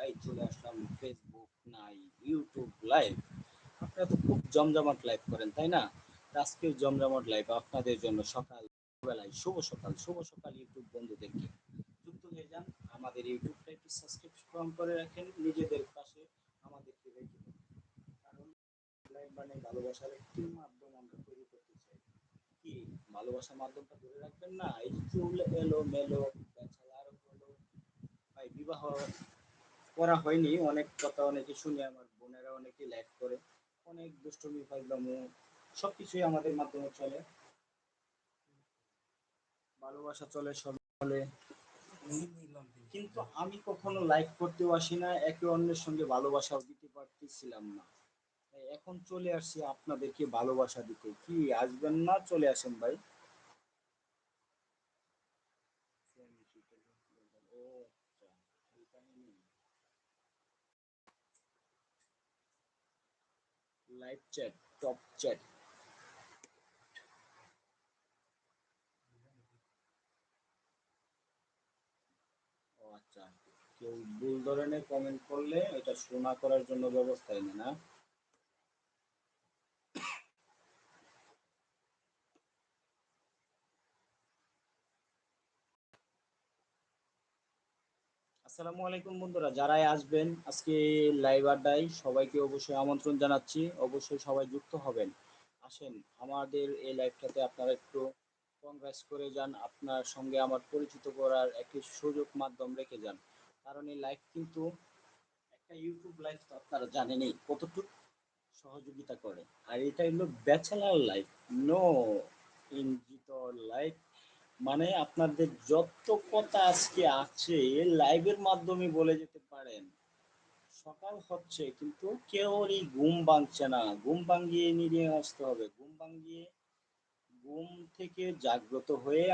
ভাই চলে আসলাম ফেসবুক নাই ইউটিউব লাইভ। আপনারা তো খুব জমজমাট লাইভ করেন তাই না? তো আজকের জমজমাট লাইভ আপনাদের জন্য সকাল বেলায় শুভ সকাল ইউটিউব বন্ধুদেরকে যুক্ত হয়ে যান। আমাদের ইউটিউবটা একটু সাবস্ক্রাইব করে রাখেন, নিজেদের পাশে আমাদেরকে রেখে দেন। কারণ লাইভ মানে ভালোবাসার একটি মাধ্যম আমরা তৈরি করতে চাই। কি ভালোবাসার মাধ্যমটা ধরে রাখবেন না? এই যে চুল এলো মেলো ব্যাচেলার হলো, ভাই বিবাহ করা হয়নি, অনেক কথা অনেকে শুনি, আমার বোনেরা অনেকে লাইক করে, অনেক দুষ্টমি ফাইজলামো সবকিছুই আমাদের মাধ্যমে চলে, ভালোবাসা চলে সব চলে। কিন্তু আমি কখনো লাইক করতেও আসি না, একে অন্যের সঙ্গে ভালোবাসাও দিতে পারতেছিলাম না। তাই এখন চলে আসছি আপনাদেরকে ভালোবাসা দিতে। কি আসবেন না? চলে আসেন ভাই। ও আচ্ছা, এই কাহিনী। Live chat, top chat. ও আচ্ছা, কেউ ভুল ধরনের কমেন্ট করলে এটা শোনা করার জন্য ব্যবস্থা নেই না? আসসালামু আলাইকুম বন্ধুরা, যারাই আসবেন আজকে লাইভ আড্ডায় সবাইকে অবশ্যই আমন্ত্রণ জানাচ্ছি, অবশ্যই সবাই যুক্ত হবেন। আসেন আমাদের এই লাইভটাতে আপনারা একটু কংগ্রেস করে যান, আপনার সঙ্গে আমার পরিচিত করার একটি সুযোগ মাধ্যম রেখে যান। কারণ এই লাইভ কিন্তু একটা ইউটিউব লাইভ, তো আপনারা জানেনই কতটুকু সহযোগিতা করে। আর এটা হলো ব্যাচেলার লাইফ, নো ইনজিত লাইফ। মানে আপনাদের যত কথা আজকে আছে লাইভের মাধ্যমে বলে যেতে পারেন। সকাল হচ্ছে কিন্তু কেউরই ঘুম ভাঙছে না, ঘুম ভাঙিয়ে নিয়ে আসতে হবে, ঘুম ভাঙিয়ে ঘুম থেকে জাগ্রত হয়ে